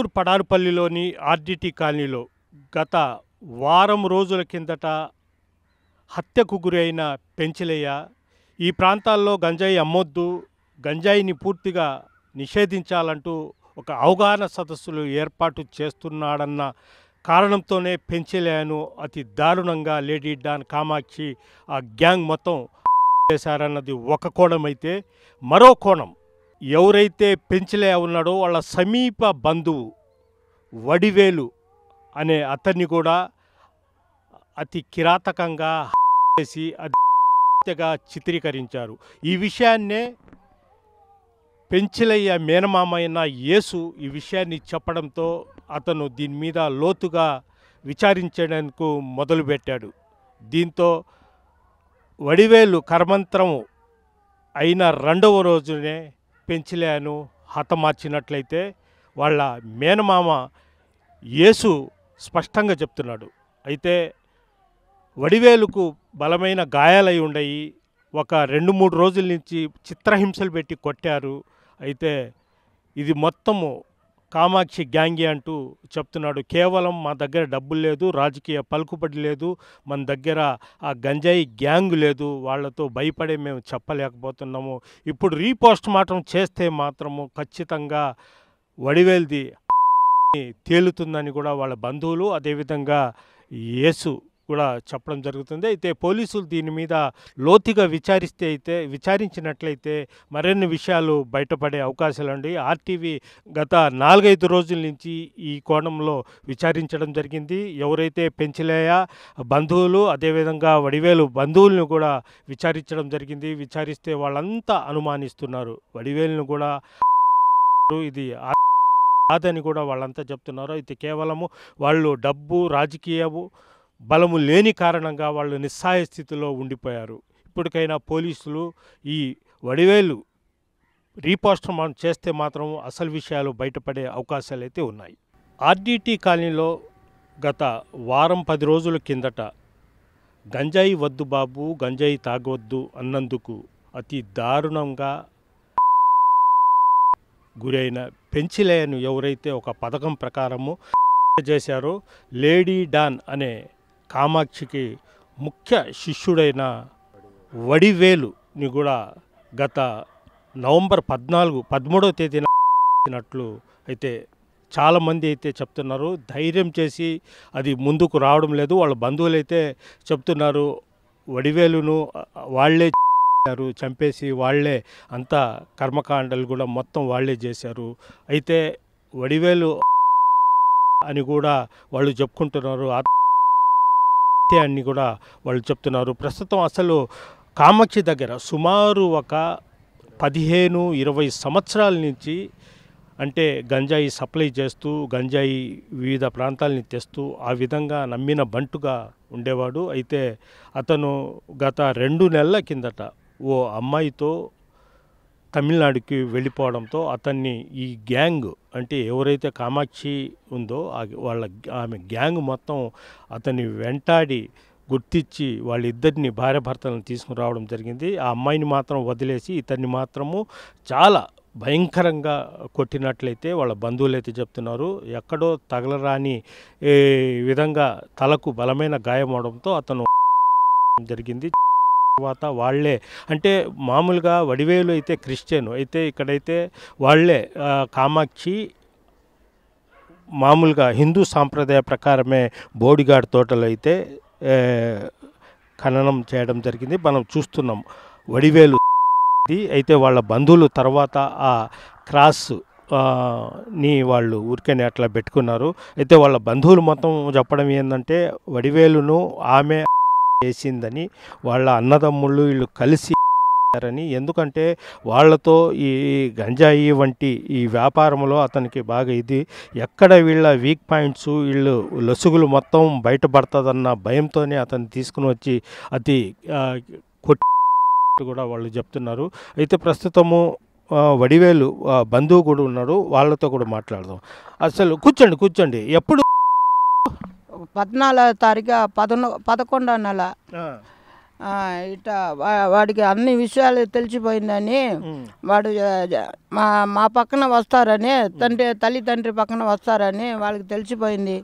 Nellore పడారుపల్లిలోని RDT కాలనీలో గత వారం రోజుల కిందట హత్యకు గురైన పెంచలయ్య ఈ ప్రాంతాల్లో గంజాయి అమ్మొద్దు, గంజాయిని పూర్తిగా నిషేధించాలంటూ ఒక అవగాహన సదస్సులు ఏర్పాటు చేస్తున్నాడన్న కారణంతోనే పెంచలయ్యను అతి దారుణంగా లేడీ డాన్ కామాక్షి ఆ గ్యాంగ్ మొత్తం చేశారన్నది ఒక కోణం అయితే, మరో కోణం ఎవరైతే పెంచలయ్య ఉన్నాడో వాళ్ళ సమీప బంధువు వడివేలు అనే అతన్ని కూడా అతి కిరాతకంగా చేసి అతిగా చిత్రీకరించారు. ఈ విషయాన్నే పెంచలయ్య మేనమామైన యేసు ఈ విషయాన్ని చెప్పడంతో అతను దీని మీద లోతుగా విచారించడానికి మొదలుపెట్టాడు. దీంతో వడివేలు కర్మంతరం అయిన రెండవ రోజునే పెంచలయ్యను హతమార్చినట్లయితే వాళ్ళ మేనమామ యేసు స్పష్టంగా చెప్తున్నాడు. అయితే వడివేలుకు బలమైన గాయాలై ఉండయి, ఒక 2-3 రోజుల నుంచి చిత్రహింసలు పెట్టి కొట్టారు. అయితే ఇది మొత్తము కామాక్షి గ్యాంగి అంటూ చెప్తున్నాడు. కేవలం మా దగ్గర డబ్బులు లేదు, రాజకీయ పలుకుబడి లేదు, మన దగ్గర ఆ గంజాయి గ్యాంగ్ లేదు, వాళ్లతో భయపడే మేము చెప్పలేకపోతున్నాము. ఇప్పుడు రీపోస్ట్ మార్టం చేస్తే మాత్రము ఖచ్చితంగా వడివేల్ది తేలుతుందని కూడా వాళ్ళ బంధువులు అదేవిధంగా యేసు కూడా చెప్పడం జరుగుతుంది. అయితే పోలీసులు దీని మీద లోతుగా విచారించినట్లయితే మరిన్ని విషయాలు బయటపడే అవకాశాలుండి. ఆర్టీవీ గత 4-5 రోజుల నుంచి ఈ కోణంలో విచారించడం జరిగింది. ఎవరైతే పెంచలయ్య బంధువులు అదేవిధంగా వడివేలు బంధువులను కూడా విచారించడం జరిగింది. విచారిస్తే వాళ్ళంతా అనుమానిస్తున్నారు. వడివేలును కూడా ఇది కాదని కూడా వాళ్ళంతా చెప్తున్నారు. అయితే కేవలము వాళ్ళు డబ్బు, రాజకీయము బలము లేని కారణంగా వాళ్ళు నిస్సహాయ స్థితిలో ఉండిపోయారు. ఇప్పటికైనా పోలీసులు ఈ వడివేలు రీపోస్ట్ చేస్తే మాత్రం అసలు విషయాలు బయటపడే అవకాశాలు అయితే ఉన్నాయి. ఆర్డిటి కాలనీలో గత వారం 10 రోజుల కిందట గంజాయి వద్దు బాబు, గంజాయి తాగవద్దు అన్నందుకు అతి దారుణంగా గురైన పెంచలయ్యను ఎవరైతే ఒక పథకం ప్రకారము చేశారో, లేడీ డాన్ అనే కామాక్షికి ముఖ్య శిష్యుడైన వడివేలుని కూడా గత నవంబర్ 13వ తేదీన అయితే చాలామంది అయితే చెప్తున్నారు. ధైర్యం చేసి అది ముందుకు రావడం లేదు. వాళ్ళ బంధువులు అయితే చెప్తున్నారు వడివేలును వాళ్ళే చంపేసి వాళ్లే అంతా కర్మకాండలు కూడా మొత్తం వాళ్లే చేశారు. అయితే వడివేలు అని కూడా వాళ్ళు చెప్పుకుంటున్నారు, హత్య అని కూడా వాళ్ళు చెప్తున్నారు. ప్రస్తుతం అసలు కామాక్షి దగ్గర సుమారు ఒక 15-20 సంవత్సరాల నుంచి అంటే గంజాయి సప్లై చేస్తూ గంజాయి వివిధ ప్రాంతాలని తెస్తూ ఆ విధంగా నమ్మిన బంటుగా ఉండేవాడు. అయితే అతను గత 2 నెలల కిందట ఓ అమ్మాయితో తమిళనాడుకి వెళ్ళిపోవడంతో అతన్ని ఈ గ్యాంగ్ అంటే ఎవరైతే కామాక్షి ఉందో ఆమె గ్యాంగ్ మొత్తం అతన్ని వెంటాడి గుర్తించి వాళ్ళిద్దరిని భార్యాభర్తలను తీసుకురావడం జరిగింది. ఆ అమ్మాయిని మాత్రం వదిలేసి ఇతన్ని మాత్రము చాలా భయంకరంగా కొట్టినట్లయితే వాళ్ళ బంధువులు అయితే చెప్తున్నారు. ఎక్కడో తగలరాని విధంగా తలకు బలమైన గాయం అవడంతో అతను జరిగింది. తర్వాత వాళ్లే అంటే మామూలుగా వడివేలు అయితే క్రిస్టియన్, అయితే ఇక్కడైతే వాళ్లే కామాక్షి మామూలుగా హిందూ సాంప్రదాయ ప్రకారమే బోడిగాడ్ తోటలో అయితే ఖననం చేయడం జరిగింది. మనం చూస్తున్నాం వడివేలు అయితే వాళ్ళ బంధువులు తర్వాత ఆ క్రాస్ ని వాళ్ళు ఊరికనే అట్లా పెట్టుకున్నారు. అయితే వాళ్ళ బంధువులు మొత్తం చెప్పడం ఏంటంటే వడివేలును ఆమె చేసిందని, వాళ్ళ అన్నదమ్ముళ్ళు వీళ్ళు కలిసి అని. ఎందుకంటే వాళ్ళతో ఈ గంజాయి వంటి ఈ వ్యాపారంలో అతనికి బాగా ఇది ఎక్కడ వీళ్ళ వీక్ పాయింట్స్ వీళ్ళు లొసుగులు మొత్తం బయటపడుతుందన్న భయంతోనే అతన్ని తీసుకుని వచ్చి అతి కొట్టి కూడా వాళ్ళు చెప్తున్నారు. అయితే ప్రస్తుతము వడివేలు బంధువు కూడా ఉన్నాడు, వాళ్ళతో కూడా మాట్లాడదాం. అసలు కూర్చోండి. ఎప్పుడు 14వ తారీఖు 11వ నెల ఇట్లా వాడికి అన్ని విషయాలు తెలిసిపోయిందని వాడు మా పక్కన వస్తారని తల్లిదండ్రి పక్కన వస్తారని వాళ్ళకి తెలిసిపోయింది.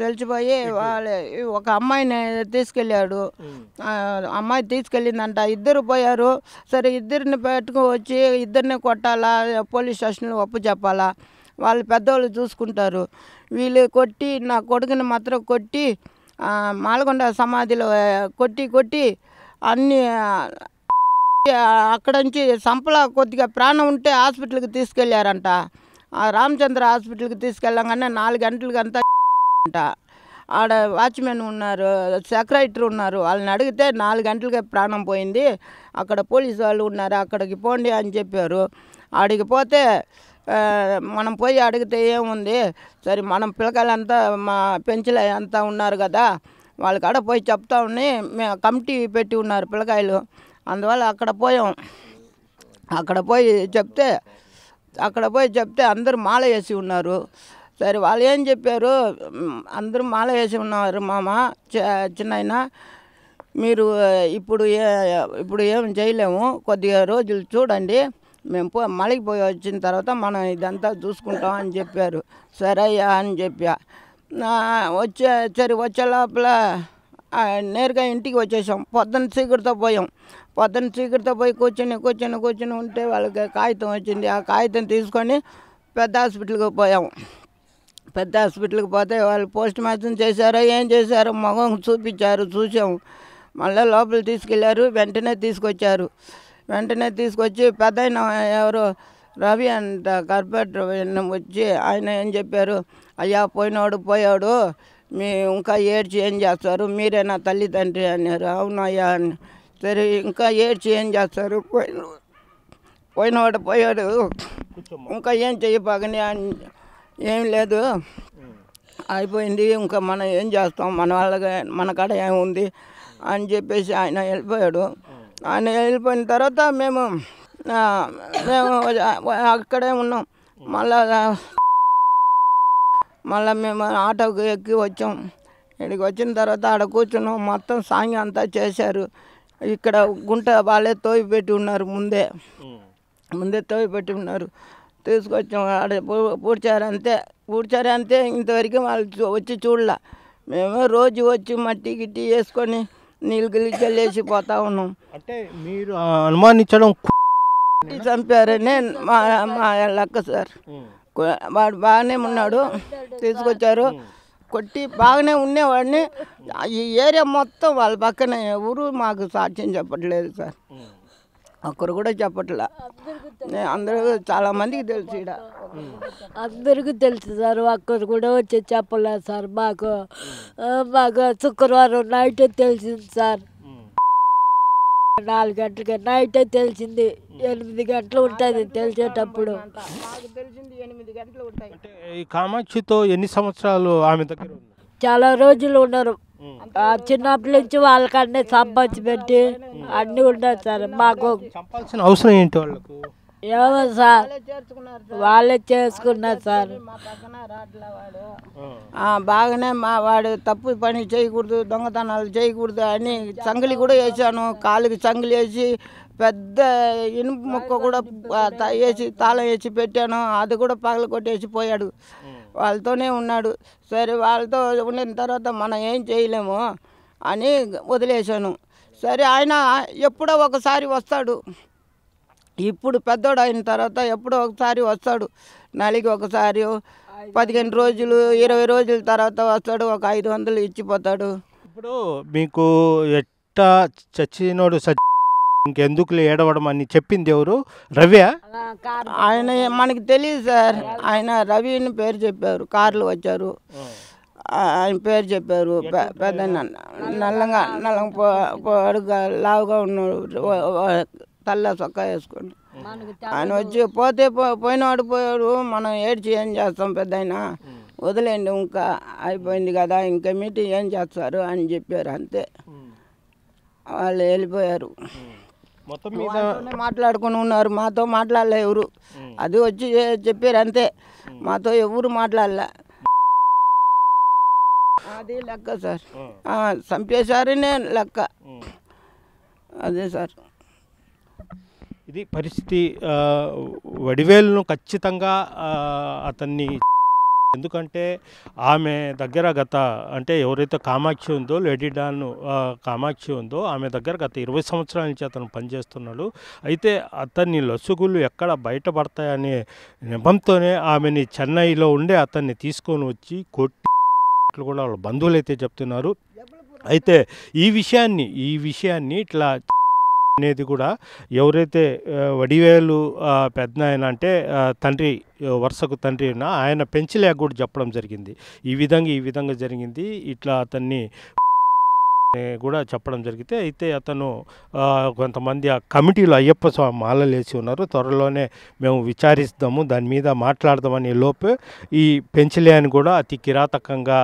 తెలిసిపోయి వాళ్ళు ఒక అమ్మాయిని తీసుకెళ్ళాడు. అమ్మాయి తీసుకెళ్ళిందంట. ఇద్దరు పోయారు. సరే ఇద్దరిని పెట్టుకు వచ్చి ఇద్దరిని కొట్టాలా, పోలీస్ స్టేషన్లో ఒప్పు చెప్పాలా, వాళ్ళు పెద్దవాళ్ళు చూసుకుంటారు. వీళ్ళు కొట్టి నా కొడుకుని మాత్రం కొట్టి మాలకొండ సమాధిలో కొట్టి అన్నీ అక్కడ నుంచి సంపల కొద్దిగా ప్రాణం ఉంటే హాస్పిటల్కి తీసుకెళ్ళారంట. రామచంద్ర హాస్పిటల్కి తీసుకెళ్ళగానే 4 గంటలకంతా అంట. ఆడ వాచ్మెన్ ఉన్నారు, సెక్రటరీ ఉన్నారు. వాళ్ళని అడిగితే 4 గంటలకే ప్రాణం పోయింది, అక్కడ పోలీసు వాళ్ళు ఉన్నారు, అక్కడికి పోండి అని చెప్పారు. ఆడికి పోతే మనం పోయి అడిగితే ఏముంది, సరే మనం పిల్లకాయలంతా మా పెంచులు అంతా ఉన్నారు కదా, వాళ్ళకి ఆడ పోయి చెప్తా ఉని మేము కమిటీ పెట్టి ఉన్నారు పిల్లకాయలు. అందువల్ల అక్కడ పోయాం. అక్కడ పోయి చెప్తే అందరూ మాల వేసి ఉన్నారు. సరే వాళ్ళు ఏం చెప్పారు, అందరూ మాల వేసి ఉన్నారు మామ, చిన్నాయన మీరు ఇప్పుడు ఏం చేయలేము, కొద్దిగా రోజులు చూడండి, మేము మళ్ళీకి పోయి వచ్చిన తర్వాత మనం ఇదంతా చూసుకుంటాం అని చెప్పారు. సరే అయ్యా అని చెప్పా. వచ్చే లోపల నేరుగా ఇంటికి వచ్చేసాం. పొద్దున్న చీకటితో పోయి కూర్చొని ఉంటే వాళ్ళకి కాగితం వచ్చింది. ఆ కాగితం తీసుకొని పెద్ద హాస్పిటల్కి పోయాం. పెద్ద హాస్పిటల్కి పోతే వాళ్ళు పోస్ట్ మార్టం చేశారో ఏం చేశారో మగం చూపించారు, చూసాము. మళ్ళీ లోపలికి తీసుకెళ్ళారు. వెంటనే తీసుకొచ్చి పెద్ద ఎవరో రవి అంట కార్పొరేటర్ వచ్చి ఆయన ఏం చెప్పారు, అయ్యా పోయాడు, మీ ఇంకా ఏడ్చి ఏం చేస్తారు, మీరేనా తల్లిదండ్రి అన్నారు. అవునయ్యా అని. సరే ఇంకా ఏడ్చి ఏం చేస్తారు, పోయాడు ఇంకా ఏం చెయ్యబాగని ఏం లేదు, అయిపోయింది, ఇంకా మనం ఏం చేస్తాం, మన కాడ ఏముంది అని చెప్పేసి ఆయన వెళ్ళిపోయాడు. ఆయన వెళ్ళిపోయిన తర్వాత మేము అక్కడే ఉన్నాం. మళ్ళీ మేము ఆటోకి ఎక్కి వచ్చాం. ఇక్కడికి వచ్చిన తర్వాత ఆడ కూర్చున్నాం. మొత్తం సాంగ్ అంతా చేశారు. ఇక్కడ గుంట వాళ్ళే తోయిపెట్టి ఉన్నారు, ముందే తోయిపెట్టి ఉన్నారు. తీసుకొచ్చాం. ఆడ పూడ్చారు అంతే. ఇంతవరకు వాళ్ళు వచ్చి చూడలే. మేము రోజు వచ్చి మట్టి గిట్టి వేసుకొని నీళ్ళు గిల్లి పోతా ఉన్నాం. అంటే మీరు అనుమానించడం చంపారని మా లెక్క సార్. వాడు బాగానే ఉన్నాడు, తీసుకొచ్చారు. కొట్టి బాగానే ఉండేవాడిని. ఈ ఏరియా మొత్తం వాళ్ళ పక్కన ఎవరు మాకు సాక్ష్యం చెప్పట్లేదు సార్, ఒక్కరు కూడా చెప్పట్లే. అందరూ చాలా మందికి తెలుసు, ఇక్కడ అందరికీ తెలుసు సార్, ఒక్కరు కూడా వచ్చి చెప్పలేదు సార్. మాకు శుక్రవారం నైటే తెలిసింది సార్. 4 గంటలకి నైటే తెలిసింది. 8 గంటలు ఉంటుంది తెలిసేటప్పుడు. ఈ కామాక్షితో ఎన్ని సంవత్సరాలు ఆమె దగ్గర చాలా రోజులు ఉన్నారు. చిన్నప్పటి నుంచి వాళ్ళకన్నీ సంపాదించి పెట్టి అన్నీ ఉన్నారు సార్. మాకు సంపాల్సిన అవసరం ఏంటి వాళ్ళకు? ఏమో సార్, వాళ్ళే చేసుకున్నారు సార్. బాగానే వాడు తప్పు పని చేయకూడదు, దొంగతనాలు చేయకూడదు అని చంగిలి కూడా వేసాను. కాలుకి చంగిలి వేసి పెద్ద ఇనుపు ముక్క కూడా వేసి తాళం వేసి పెట్టాను. అది కూడా పగల కొట్టేసి పోయాడు. వాళ్ళతోనే ఉన్నాడు. సరే వాళ్ళతో ఉండిన తర్వాత మనం ఏం చేయలేము అని వదిలేశాను. సరే ఆయన ఎప్పుడో ఒకసారి వస్తాడు. ఇప్పుడు పెద్దోడు అయిన తర్వాత ఎప్పుడో ఒకసారి వస్తాడు. నెలకి ఒకసారి 15 రోజులు 20 రోజుల తర్వాత వస్తాడు. ఒక 500 ఇచ్చిపోతాడు. ఇప్పుడు మీకు ఎట్టా చచ్చినోడు ఇంకెందుకు ఏడవడం అని చెప్పింది ఎవరు? రవి? ఆయన మనకి తెలియదు సార్. ఆయన రవి అని పేరు చెప్పారు. కార్లు వచ్చారు, ఆయన పేరు చెప్పారు. పెద్ద నల్లంగా పొడుగా లావుగా ఉన్నాడు, తల్ల చొక్కా వేసుకొని. ఆయన వచ్చి పోయినాడు. మనం ఏడ్చి ఏం చేస్తాం, పెద్ద ఆయన వదిలేండి, ఇంకా అయిపోయింది కదా, ఇంకా మీటింగ్ ఏం చేస్తారు అని చెప్పారు. అంతే, వాళ్ళు వెళ్ళిపోయారు. మొత్తం మాట్లాడుకుని ఉన్నారు. మాతో మాట్లాడలే ఎవరు. అది వచ్చి చెప్పారు అంతే, మాతో ఎవరు మాట్లాడలే. అది లెక్క సార్. చంపేశారనే లెక్క. అదే సార్. ఇది పరిస్థితి. వడివేలును ఖచ్చితంగా అతన్ని, ఎందుకంటే ఆమె దగ్గర అంటే ఎవరైతే కామాక్షి ఉందో, లేడీ డాన్ కామాక్షి ఉందో, ఆమె దగ్గర గత 20 సంవత్సరాల నుంచి అతను పనిచేస్తున్నాడు. అయితే అతన్ని లొసుగులు ఎక్కడ బయటపడతాయనే నెపంతోనే ఆమెని చెన్నైలో ఉండే అతన్ని తీసుకొని వచ్చి కొట్టి కూడా వాళ్ళ బంధువులు అయితే చెప్తున్నారు. అయితే ఈ విషయాన్ని ఇట్లా అనేది కూడా ఎవరైతే వడివేలు పెద్దనాయన అంటే తండ్రి, వరుసకు తండ్రి ఆయన పెంచలేక కూడా చెప్పడం జరిగింది. ఈ విధంగా జరిగింది, ఇట్లా అతన్ని కూడా చెప్పడం జరిగితే, అయితే అతను కొంతమంది ఆ కమిటీలో అయ్యప్ప స్వామి మాలలు వేసి ఉన్నారు, త్వరలోనే మేము విచారిస్తాము, దాని మీద మాట్లాడదామని లోపే ఈ పెంచలే అని కూడా అతి కిరాతకంగా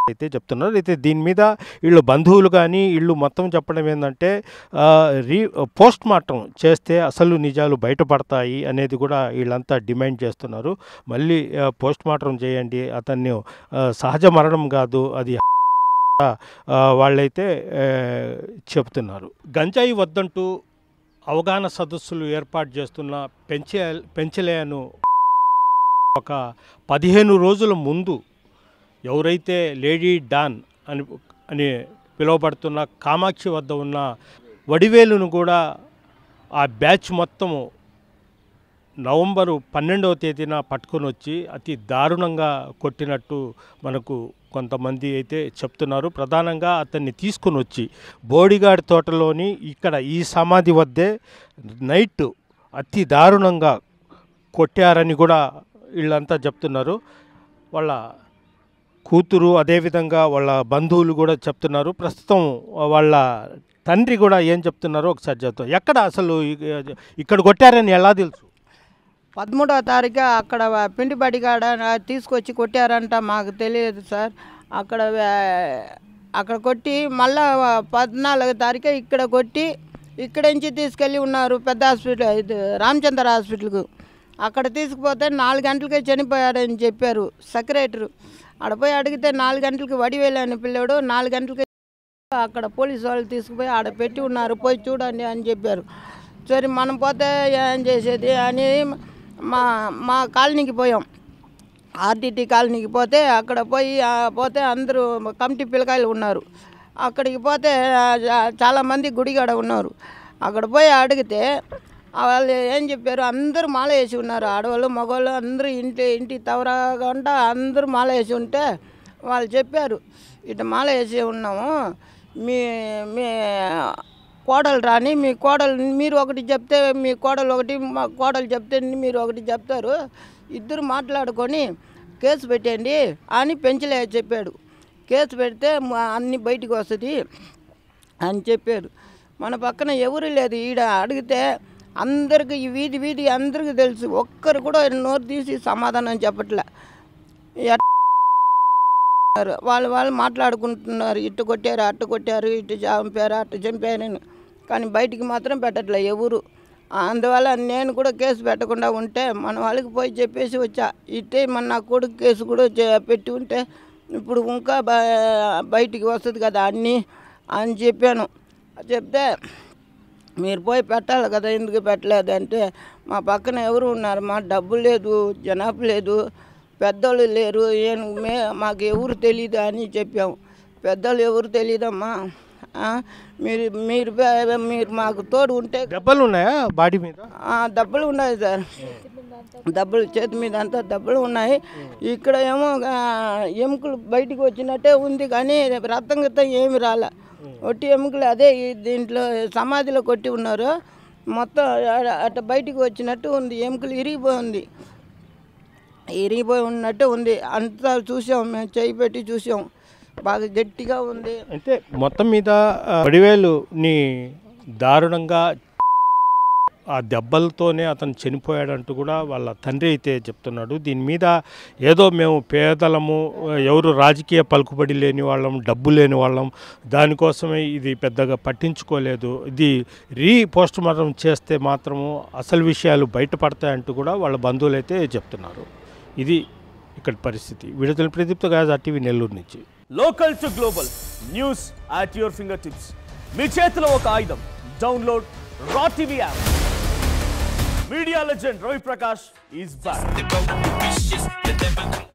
అయితే చెప్తున్నారు. అయితే దీని మీద వీళ్ళు బంధువులు కానీ వీళ్ళు మొత్తం చెప్పడం ఏంటంటే పోస్ట్ మార్టం చేస్తే అసలు నిజాలు బయటపడతాయి అనేది కూడా వీళ్ళంతా డిమాండ్ చేస్తున్నారు. మళ్ళీ పోస్ట్ మార్టం చేయండి, అతన్ని సహజ మరణం కాదు అది వాళ్ళైతే చెప్తున్నారు. గంజాయి వద్దంటూ అవగాహన సదస్సులు ఏర్పాటు చేస్తున్న పెంచలేను ఒక 15 రోజుల ముందు ఎవరైతే లేడీ డాన్ అని పిలువబడుతున్న కామాక్షి వద్ద ఉన్న వడివేలును కూడా ఆ బ్యాచ్ మొత్తము నవంబరు 12వ తేదీన పట్టుకొని వచ్చి అతి దారుణంగా కొట్టినట్టు మనకు కొంతమంది అయితే చెప్తున్నారు. ప్రధానంగా అతన్ని తీసుకొని వచ్చి బోడిగాడి తోటలోని ఇక్కడ ఈ సమాధి వద్దే నైట్ అతి దారుణంగా కొట్టారని కూడా వీళ్ళంతా చెప్తున్నారు. వాళ్ళ కూతురు అదేవిధంగా వాళ్ళ బంధువులు కూడా చెప్తున్నారు. ప్రస్తుతం వాళ్ళ తండ్రి కూడా ఏం చెప్తున్నారో ఒకసారి చెప్తాం. ఎక్కడ అసలు ఇక్కడ కొట్టారని ఎలా తెలుసు? 13వ తారీఖు అక్కడ పిండి బడిగాడ తీసుకొచ్చి కొట్టారంట, మాకు తెలియదు సార్. అక్కడ కొట్టి మళ్ళా 14వ తారీఖు ఇక్కడ కొట్టి ఇక్కడి నుంచి తీసుకెళ్ళి ఉన్నారు పెద్ద హాస్పిటల్, ఇది రామచంద్ర హాస్పిటల్కు. అక్కడ తీసుకుపోతే 4 గంటలకే చనిపోయారని చెప్పారు సెక్రటరీ. ఆడ పోయి అడిగితే 4 గంటలకి వడివేలు అని పిల్లాడు, 4 గంటలకి అక్కడ పోలీసు వాళ్ళు తీసుకుపోయి ఆడ పెట్టి ఉన్నారు, పోయి చూడండి అని చెప్పారు. సరే మనం పోతే ఏం చేసేది అని మా కాలనీకి పోయాం, ఆర్టీటీ కాలనీకి పోతే అక్కడ పోతే అందరూ కమిటీ పిల్లకాయలు ఉన్నారు. అక్కడికి పోతే చాలామంది గుడిగాడ ఉన్నారు. అక్కడ పోయి అడిగితే వాళ్ళు ఏం చెప్పారు, అందరూ మాల వేసి ఉన్నారు, ఆడవాళ్ళు మగవాళ్ళు అందరూ ఇంటి తవరగంట అందరూ మాల వేసి ఉంటే వాళ్ళు చెప్పారు, ఇట్లా మాల వేసి ఉన్నాము, మీ కోడలు రాని, మీ కోడలు మీరు ఒకటి చెప్తే మీ కోడలు ఒకటి, మా కోడలు చెప్తే మీరు ఒకటి చెప్తారు, ఇద్దరు మాట్లాడుకొని కేసు పెట్టండి అని పెంచలే చెప్పాడు. కేసు పెడితే అన్నీ బయటికి వస్తుంది అని చెప్పారు. మన పక్కన ఎవరు లేదు. ఈడ అడిగితే అందరికి ఈ వీధి అందరికీ తెలుసు, ఒక్కరు కూడా నోరు తీసి సమాధానం చెప్పట్లే. వాళ్ళు మాట్లాడుకుంటున్నారు, ఇటు కొట్టారు అట్టు కొట్టారు, ఇటు చంపారు అట్టు చంపారని, కానీ బయటికి మాత్రం పెట్టట్లే ఎవరు. అందువల్ల నేను కూడా కేసు పెట్టకుండా ఉంటే మన వాళ్ళకి పోయి చెప్పేసి వచ్చా, ఇట్టే మన నా కొడుకు కేసు కూడా పెట్టి ఉంటే ఇప్పుడు ఇంకా బయటికి వస్తుంది కదా అన్నీ అని చెప్పాను. చెప్తే మీరు పోయి పెట్టాలి కదా, ఎందుకు పెట్టలేదు అంటే, మా పక్కన ఎవరు ఉన్నారు, మా డబ్బు లేదు, జనాభా లేదు, పెద్దోళ్ళు లేరు, మాకు ఎవరు తెలీదు అని చెప్పాము. పెద్దోళ్ళు ఎవరు తెలీదమ్మా, మీరు మాకు తోడు ఉంటే. దెబ్బలు ఉన్నాయా బాడీ మీద? దెబ్బలు ఉన్నాయి సార్, దెబ్బలు చేతి మీద అంతా దెబ్బలు ఉన్నాయి. ఇక్కడ ఏమో ఎముకలు బయటికి వచ్చినట్టే ఉంది, కానీ రక్తం గిత్తం ఏమి రాలే, ఒట్టి ఎముకలు అదే దీంట్లో సమాధిలో కొట్టి ఉన్నారు, మొత్తం అట్లా బయటికి వచ్చినట్టు ఉంది, ఎముకలు ఇరిగిపోయి ఉన్నట్టు ఉంది. అంతా చూసాం మేము, చేయి పెట్టి చూసాం, బాగా గట్టిగా ఉంది. అయితే మొత్తం మీద వడివేలుని దారుణంగా ఆ దెబ్బలతోనే అతను చనిపోయాడంటూ కూడా వాళ్ళ తండ్రి అయితే చెప్తున్నాడు. దీని మీద ఏదో మేము పేదలము, ఎవరు రాజకీయ పలుకుబడి లేని వాళ్ళం, డబ్బు లేని వాళ్ళం, దానికోసమే ఇది పెద్దగా పట్టించుకోలేదు, ఇది పోస్ట్ మార్టం చేస్తే మాత్రము అసలు విషయాలు బయటపడతాయంటూ కూడా వాళ్ళ బంధువులు అయితే చెప్తున్నారు. ఇది ఇక్కడ పరిస్థితి. విడుదల ప్రదీప్తో గాజా టీవీ నెల్లూరు నుంచి. Local to global news at your fingertips. మీ చేతిలో ఒక ఆయుధం. Download R TV app. Media legend Ravi Prakash is back.